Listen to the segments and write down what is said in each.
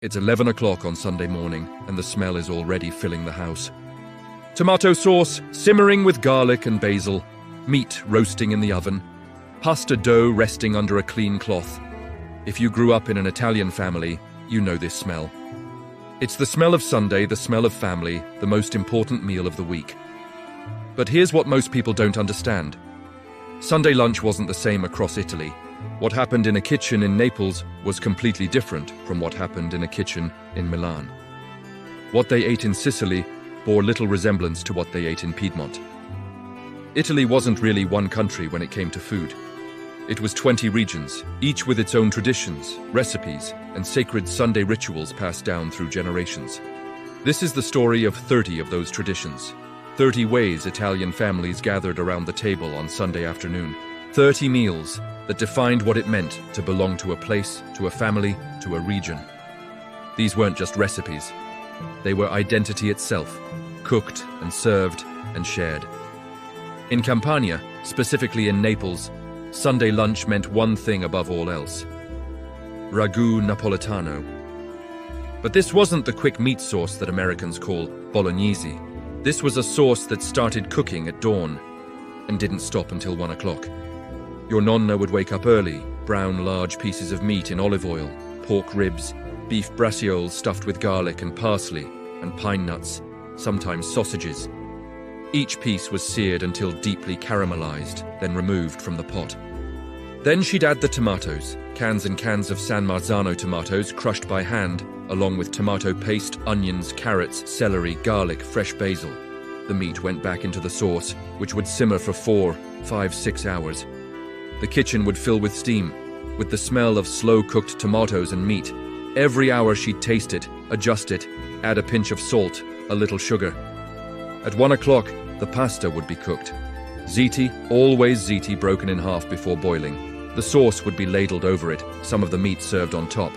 It's 11 o'clock on Sunday morning, and the smell is already filling the house. Tomato sauce simmering with garlic and basil, meat roasting in the oven, pasta dough resting under a clean cloth. If you grew up in an Italian family, you know this smell. It's the smell of Sunday, the smell of family, the most important meal of the week. But here's what most people don't understand. Sunday lunch wasn't the same across Italy. What happened in a kitchen in Naples was completely different from what happened in a kitchen in Milan. What they ate in Sicily bore little resemblance to what they ate in Piedmont. Italy wasn't really one country when it came to food. It was 20 regions, each with its own traditions, recipes, and sacred Sunday rituals passed down through generations. This is the story of 30 of those traditions. 30 ways Italian families gathered around the table on Sunday afternoon. 30 meals that defined what it meant to belong to a place, to a family, to a region. These weren't just recipes. They were identity itself, cooked and served and shared. In Campania, specifically in Naples, Sunday lunch meant one thing above all else: Ragù Napoletano. But this wasn't the quick meat sauce that Americans call bolognese. This was a sauce that started cooking at dawn and didn't stop until 1 o'clock. Your nonna would wake up early, brown large pieces of meat in olive oil, pork ribs, beef bracioles stuffed with garlic and parsley, and pine nuts, sometimes sausages. Each piece was seared until deeply caramelized, then removed from the pot. Then she'd add the tomatoes, cans and cans of San Marzano tomatoes crushed by hand, along with tomato paste, onions, carrots, celery, garlic, fresh basil. The meat went back into the sauce, which would simmer for 4, 5, 6 hours. The kitchen would fill with steam, with the smell of slow-cooked tomatoes and meat. Every hour she'd taste it, adjust it, add a pinch of salt, a little sugar. At 1 o'clock, the pasta would be cooked. Ziti, always ziti broken in half before boiling. The sauce would be ladled over it, some of the meat served on top.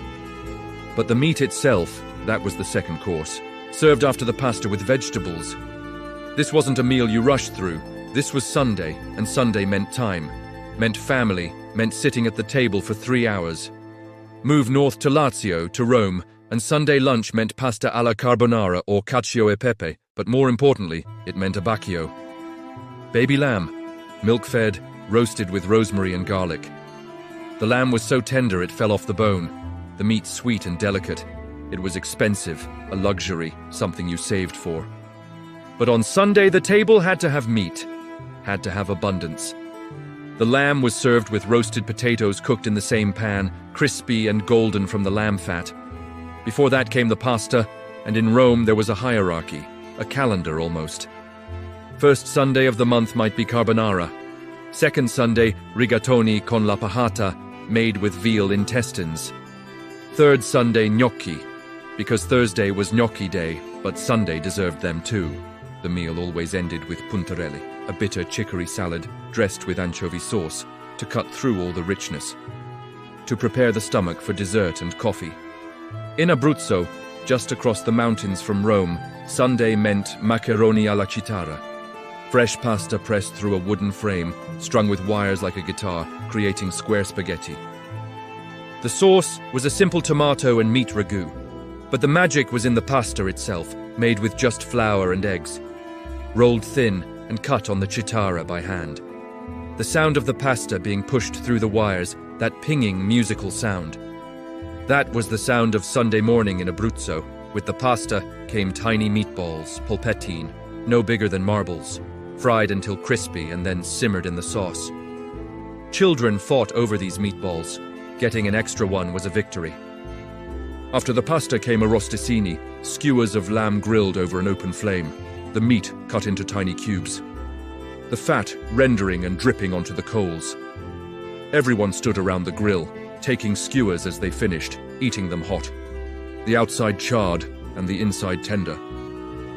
But the meat itself, that was the second course, served after the pasta with vegetables. This wasn't a meal you rushed through. This was Sunday, and Sunday meant time, meant family, meant sitting at the table for 3 hours. Move north to Lazio, to Rome, and Sunday lunch meant pasta alla carbonara or cacio e pepe, but more importantly, it meant abbacchio. Baby lamb, milk-fed, roasted with rosemary and garlic. The lamb was so tender it fell off the bone, the meat sweet and delicate. It was expensive, a luxury, something you saved for. But on Sunday, the table had to have meat, had to have abundance. The lamb was served with roasted potatoes cooked in the same pan, crispy and golden from the lamb fat. Before that came the pasta, and in Rome there was a hierarchy, a calendar almost. First Sunday of the month might be carbonara. Second Sunday, rigatoni con la pahata, made with veal intestines. Third Sunday, gnocchi, because Thursday was gnocchi day, but Sunday deserved them too. The meal always ended with puntarelli, a bitter chicory salad dressed with anchovy sauce, to cut through all the richness, to prepare the stomach for dessert and coffee. In Abruzzo, just across the mountains from Rome, Sunday meant Maccheroni alla Chitarra. Fresh pasta pressed through a wooden frame, strung with wires like a guitar, creating square spaghetti. The sauce was a simple tomato and meat ragù, but the magic was in the pasta itself, made with just flour and eggs, rolled thin and cut on the chitarra by hand. The sound of the pasta being pushed through the wires, that pinging musical sound. That was the sound of Sunday morning in Abruzzo. With the pasta came tiny meatballs, polpettine, no bigger than marbles, fried until crispy and then simmered in the sauce. Children fought over these meatballs. Getting an extra one was a victory. After the pasta came arrosticini, skewers of lamb grilled over an open flame, the meat cut into tiny cubes, the fat rendering and dripping onto the coals. Everyone stood around the grill, taking skewers as they finished, eating them hot. The outside charred and the inside tender.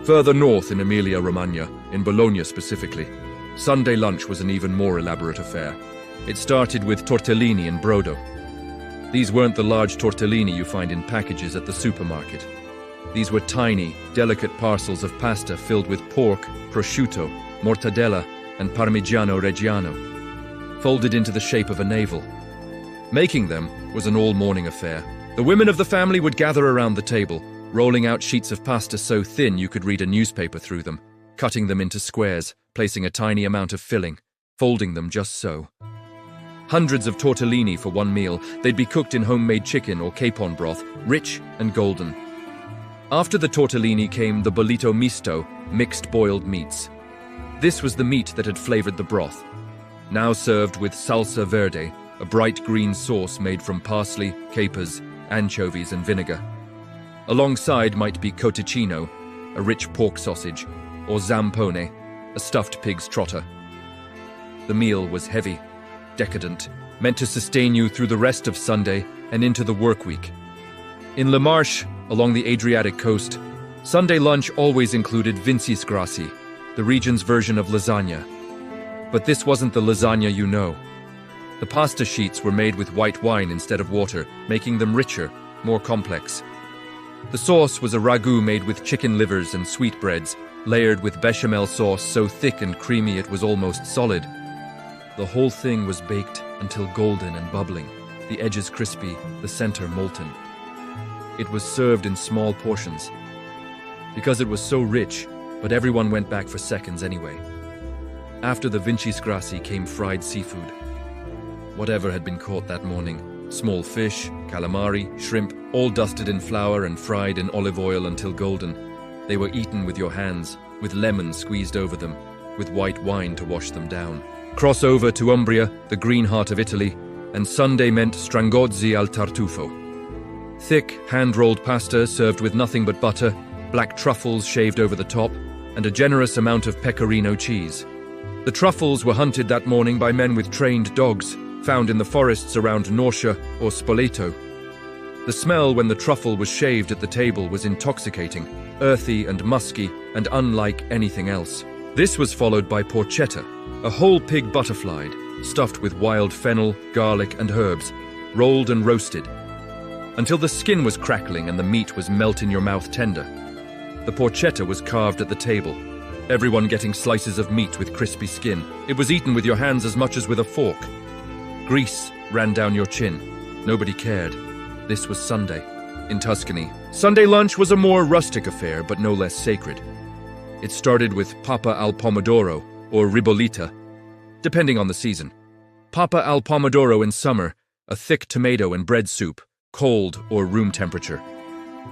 Further north in Emilia-Romagna, in Bologna specifically, Sunday lunch was an even more elaborate affair. It started with tortellini and brodo. These weren't the large tortellini you find in packages at the supermarket. These were tiny, delicate parcels of pasta filled with pork, prosciutto, mortadella, and Parmigiano Reggiano, folded into the shape of a navel. Making them was an all-morning affair. The women of the family would gather around the table, rolling out sheets of pasta so thin you could read a newspaper through them, cutting them into squares, placing a tiny amount of filling, folding them just so. Hundreds of tortellini for one meal. They'd be cooked in homemade chicken or capon broth, rich and golden. After the tortellini came the Bollito Misto, mixed boiled meats. This was the meat that had flavored the broth, now served with salsa verde, a bright green sauce made from parsley, capers, anchovies and vinegar. Alongside might be cotticino, a rich pork sausage, or zampone, a stuffed pig's trotter. The meal was heavy, decadent, meant to sustain you through the rest of Sunday and into the work week. In La Marche, along the Adriatic coast, Sunday lunch always included Vincisgrassi, the region's version of lasagna. But this wasn't the lasagna you know. The pasta sheets were made with white wine instead of water, making them richer, more complex. The sauce was a ragu made with chicken livers and sweetbreads, layered with bechamel sauce so thick and creamy it was almost solid. The whole thing was baked until golden and bubbling, the edges crispy, the center molten. It was served in small portions. Because it was so rich, but everyone went back for seconds anyway. After the Vincisgrassi came fried seafood. Whatever had been caught that morning, small fish, calamari, shrimp, all dusted in flour and fried in olive oil until golden. They were eaten with your hands, with lemon squeezed over them, with white wine to wash them down. Cross over to Umbria, the green heart of Italy, and Sunday meant strangozzi al tartufo. Thick, hand-rolled pasta served with nothing but butter, black truffles shaved over the top, and a generous amount of pecorino cheese. The truffles were hunted that morning by men with trained dogs, found in the forests around Norcia or Spoleto. The smell when the truffle was shaved at the table was intoxicating, earthy and musky, and unlike anything else. This was followed by porchetta, a whole pig butterflied, stuffed with wild fennel, garlic, and herbs, rolled and roasted, until the skin was crackling and the meat was melt-in-your-mouth tender. The porchetta was carved at the table, everyone getting slices of meat with crispy skin. It was eaten with your hands as much as with a fork. Grease ran down your chin. Nobody cared. This was Sunday. In Tuscany, Sunday lunch was a more rustic affair, but no less sacred. It started with papa al pomodoro, or ribollita, depending on the season. Papa al pomodoro in summer, a thick tomato and bread soup, cold or room temperature,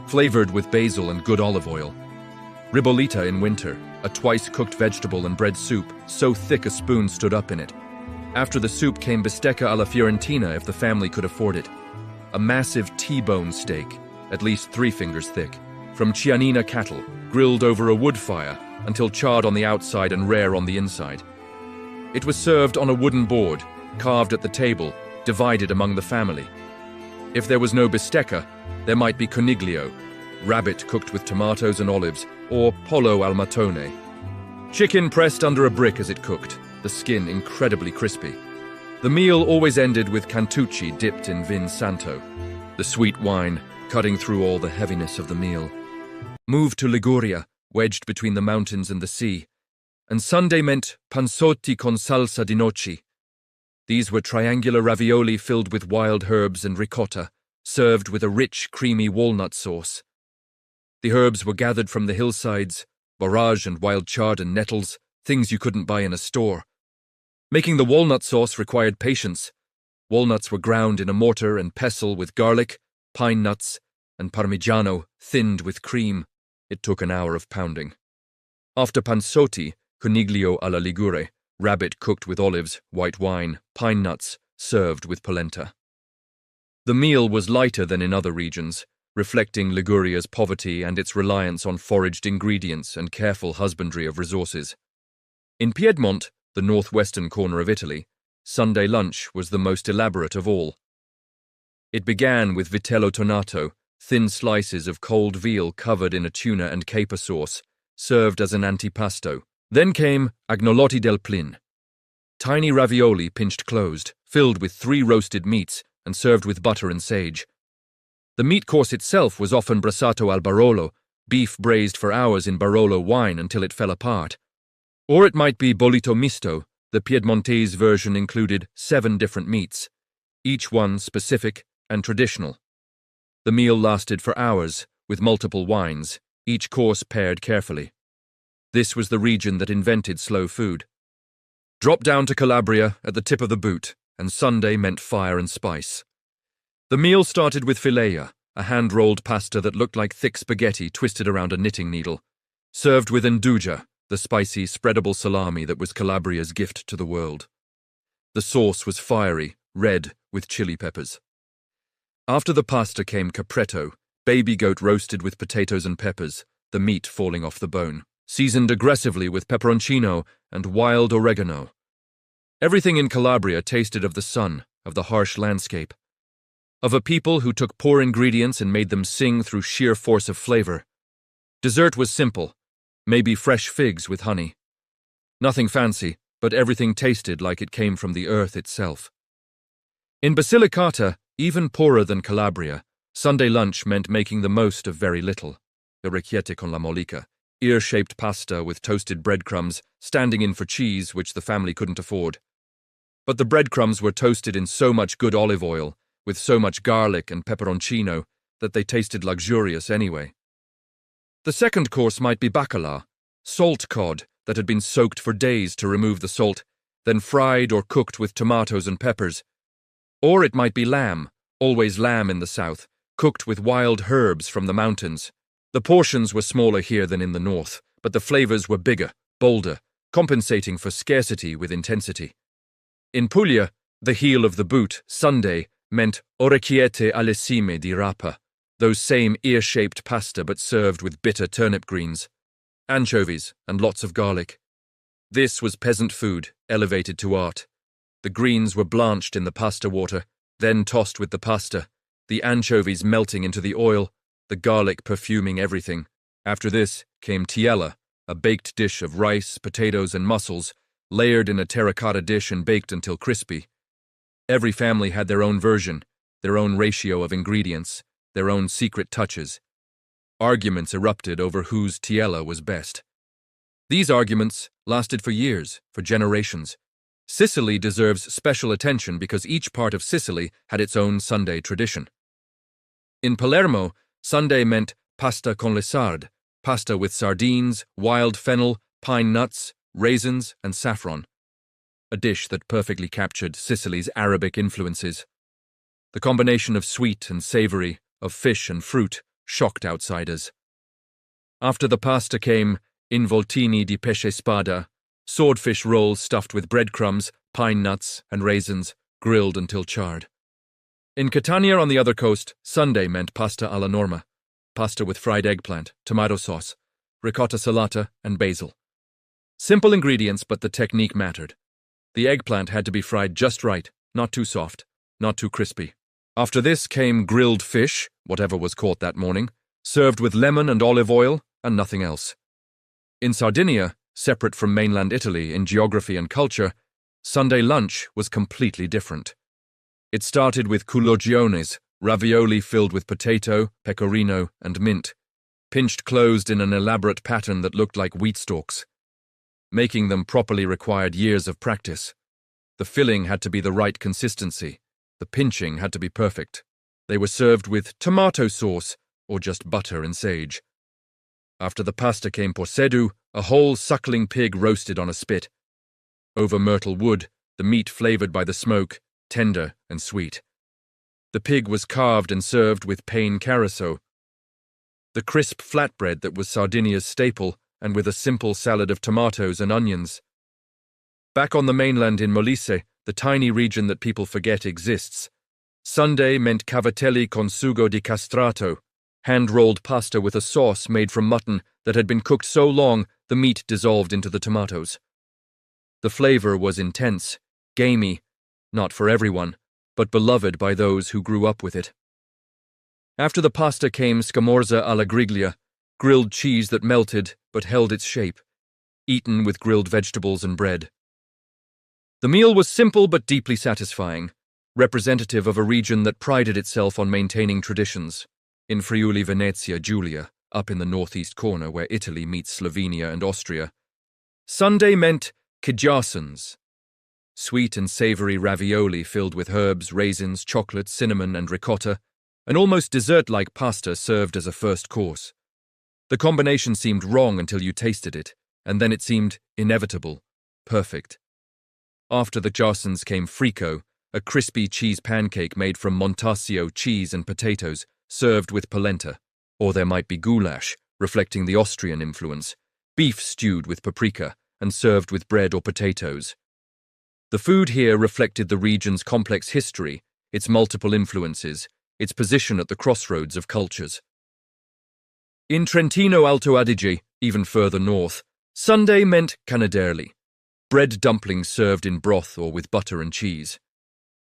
flavored with basil and good olive oil. Ribollita in winter, a twice-cooked vegetable and bread soup, so thick a spoon stood up in it. After the soup came bistecca alla fiorentina if the family could afford it. A massive T-bone steak, at least 3 fingers thick, from Chianina cattle, grilled over a wood fire until charred on the outside and rare on the inside. It was served on a wooden board, carved at the table, divided among the family. If there was no bistecca, there might be coniglio, rabbit cooked with tomatoes and olives, or pollo al matone. Chicken pressed under a brick as it cooked, the skin incredibly crispy. The meal always ended with cantucci dipped in vin santo, the sweet wine cutting through all the heaviness of the meal. Moved to Liguria, wedged between the mountains and the sea, and Sunday meant panzotti con salsa di noci. These were triangular ravioli filled with wild herbs and ricotta, served with a rich, creamy walnut sauce. The herbs were gathered from the hillsides, borage and wild chard and nettles, things you couldn't buy in a store. Making the walnut sauce required patience. Walnuts were ground in a mortar and pestle with garlic, pine nuts, and parmigiano thinned with cream. It took an hour of pounding. After panzotti, coniglio alla ligure, rabbit cooked with olives, white wine, pine nuts, served with polenta. The meal was lighter than in other regions, reflecting Liguria's poverty and its reliance on foraged ingredients and careful husbandry of resources. In Piedmont, the northwestern corner of Italy, Sunday lunch was the most elaborate of all. It began with vitello tonnato, thin slices of cold veal covered in a tuna and caper sauce, served as an antipasto. Then came agnolotti del plin, tiny ravioli pinched closed, filled with 3 roasted meats and served with butter and sage. The meat course itself was often brassato al barolo, beef braised for hours in Barolo wine until it fell apart. Or it might be Bollito Misto. The Piedmontese version included 7 different meats, each one specific and traditional. The meal lasted for hours, with multiple wines, each course paired carefully. This was the region that invented slow food. Drop down to Calabria at the tip of the boot, and Sunday meant fire and spice. The meal started with filea, a hand-rolled pasta that looked like thick spaghetti twisted around a knitting needle, served with nduja, the spicy, spreadable salami that was Calabria's gift to the world. The sauce was fiery, red, with chili peppers. After the pasta came capretto, baby goat roasted with potatoes and peppers, the meat falling off the bone, seasoned aggressively with peperoncino and wild oregano. Everything in Calabria tasted of the sun, of the harsh landscape, of a people who took poor ingredients and made them sing through sheer force of flavor. Dessert was simple, maybe fresh figs with honey. Nothing fancy, but everything tasted like it came from the earth itself. In Basilicata, even poorer than Calabria, Sunday lunch meant making the most of very little. Orecchiette con la molica, ear-shaped pasta with toasted breadcrumbs, standing in for cheese which the family couldn't afford. But the breadcrumbs were toasted in so much good olive oil, with so much garlic and peperoncino, that they tasted luxurious anyway. The second course might be bacala, salt cod that had been soaked for days to remove the salt, then fried or cooked with tomatoes and peppers. Or it might be lamb, always lamb in the south, cooked with wild herbs from the mountains. The portions were smaller here than in the north, but the flavors were bigger, bolder, compensating for scarcity with intensity. In Puglia, the heel of the boot, Sunday, meant orecchiette alle cime di rapa, those same ear-shaped pasta but served with bitter turnip greens, anchovies, and lots of garlic. This was peasant food, elevated to art. The greens were blanched in the pasta water, then tossed with the pasta, the anchovies melting into the oil, the garlic perfuming everything. After this came tiella, a baked dish of rice, potatoes, and mussels, layered in a terracotta dish and baked until crispy. Every family had their own version, their own ratio of ingredients, their own secret touches. Arguments erupted over whose tiella was best. These arguments lasted for years, for generations. Sicily deserves special attention because each part of Sicily had its own Sunday tradition. In Palermo, Sunday meant pasta con le sarde, pasta with sardines, wild fennel, pine nuts, raisins, and saffron. A dish that perfectly captured Sicily's Arabic influences. The combination of sweet and savory, of fish and fruit, shocked outsiders. After the pasta came involtini di pesce spada, swordfish rolls stuffed with breadcrumbs, pine nuts, and raisins, grilled until charred. In Catania on the other coast, Sunday meant pasta alla norma, pasta with fried eggplant, tomato sauce, ricotta salata, and basil. Simple ingredients, but the technique mattered. The eggplant had to be fried just right, not too soft, not too crispy. After this came grilled fish, whatever was caught that morning, served with lemon and olive oil and nothing else. In Sardinia, separate from mainland Italy in geography and culture, Sunday lunch was completely different. It started with culogiones, ravioli filled with potato, pecorino, and mint, pinched closed in an elaborate pattern that looked like wheat stalks. Making them properly required years of practice. The filling had to be the right consistency. The pinching had to be perfect. They were served with tomato sauce or just butter and sage. After the pasta came porceddu, a whole suckling pig roasted on a spit. Over myrtle wood, the meat flavored by the smoke, tender and sweet. The pig was carved and served with pane carasso, the crisp flatbread that was Sardinia's staple, and with a simple salad of tomatoes and onions. Back on the mainland in Molise, the tiny region that people forget exists, Sunday meant cavatelli con sugo di castrato, hand-rolled pasta with a sauce made from mutton that had been cooked so long the meat dissolved into the tomatoes. The flavor was intense, gamey, not for everyone, but beloved by those who grew up with it. After the pasta came scamorza alla griglia, grilled cheese that melted but held its shape, eaten with grilled vegetables and bread. The meal was simple but deeply satisfying, representative of a region that prided itself on maintaining traditions. In Friuli Venezia Giulia, up in the northeast corner where Italy meets Slovenia and Austria, Sunday meant kidjarsons, sweet and savory ravioli filled with herbs, raisins, chocolate, cinnamon, and ricotta, An almost dessert-like pasta served as a first course. The combination seemed wrong until you tasted it, and then it seemed inevitable, perfect. After the jarsons came frico, a crispy cheese pancake made from montasio cheese and potatoes, served with polenta, or there might be goulash, reflecting the Austrian influence, beef stewed with paprika, and served with bread or potatoes. The food here reflected the region's complex history, its multiple influences, its position at the crossroads of cultures. In Trentino Alto Adige, even further north, Sunday meant canaderli, bread dumplings served in broth or with butter and cheese.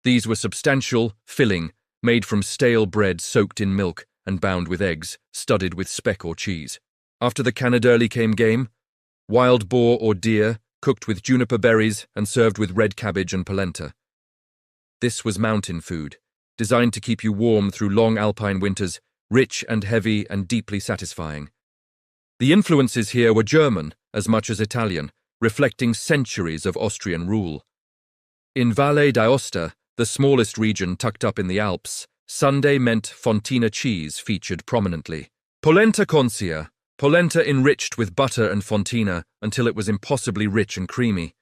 These were substantial, filling, made from stale bread soaked in milk and bound with eggs, studded with speck or cheese. After the canaderli came game, wild boar or deer, cooked with juniper berries and served with red cabbage and polenta. This was mountain food, designed to keep you warm through long alpine winters, rich and heavy and deeply satisfying. The influences here were German as much as Italian, reflecting centuries of Austrian rule. In Valle d'Aosta, the smallest region tucked up in the Alps, Sunday meant fontina cheese featured prominently. Polenta consia, polenta enriched with butter and fontina until it was impossibly rich and creamy.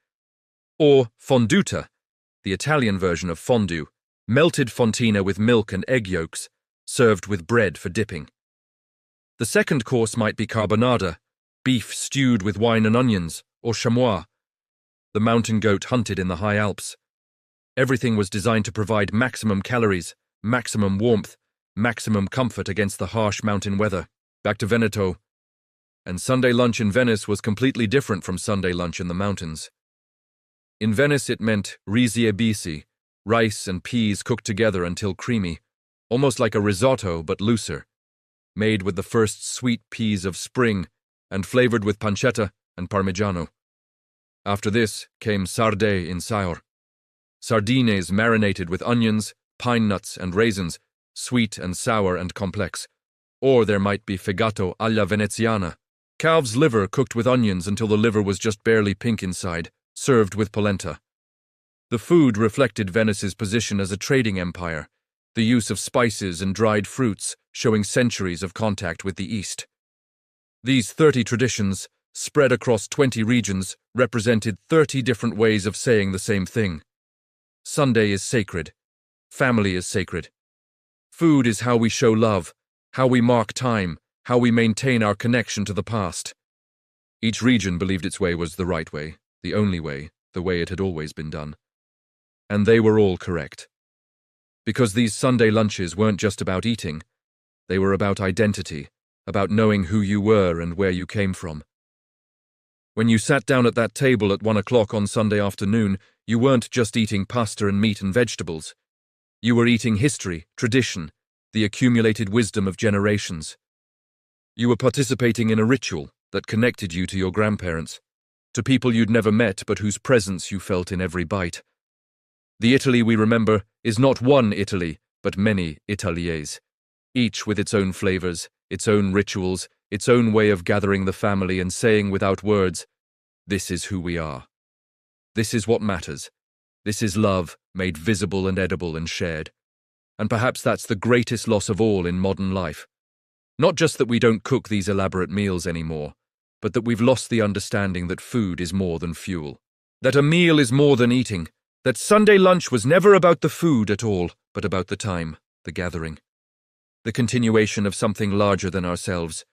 Or fonduta, the Italian version of fondue, melted fontina with milk and egg yolks, served with bread for dipping. The second course might be carbonara, beef stewed with wine and onions, or chamois, the mountain goat hunted in the high Alps. Everything was designed to provide maximum calories, maximum warmth, maximum comfort against the harsh mountain weather. Back to Veneto. And Sunday lunch in Venice was completely different from Sunday lunch in the mountains. In Venice it meant risi e bisi, rice and peas cooked together until creamy, almost like a risotto but looser, made with the first sweet peas of spring and flavored with pancetta and parmigiano. After this came sarde in Saor. Sardines marinated with onions, pine nuts and raisins, sweet and sour and complex. Or there might be fegato alla veneziana, calf's liver cooked with onions until the liver was just barely pink inside, served with polenta. The food reflected Venice's position as a trading empire, the use of spices and dried fruits showing centuries of contact with the East. These 30 traditions, spread across 20 regions, represented 30 different ways of saying the same thing. Sunday is sacred. Family is sacred. Food is how we show love, how we mark time, how we maintain our connection to the past. Each region believed its way was the right way, the only way, the way it had always been done. And they were all correct. Because these Sunday lunches weren't just about eating, they were about identity, about knowing who you were and where you came from. When you sat down at that table at 1 o'clock on Sunday afternoon, you weren't just eating pasta and meat and vegetables. You were eating history, tradition, the accumulated wisdom of generations. You were participating in a ritual that connected you to your grandparents, to people you'd never met but whose presence you felt in every bite. The Italy we remember is not one Italy, but many Italiés, each with its own flavors, its own rituals, its own way of gathering the family and saying without words, "This is who we are. This is what matters. This is love, made visible and edible and shared." And perhaps that's the greatest loss of all in modern life. Not just that we don't cook these elaborate meals anymore, but that we've lost the understanding that food is more than fuel. That a meal is more than eating. That Sunday lunch was never about the food at all, but about the time, the gathering. The continuation of something larger than ourselves,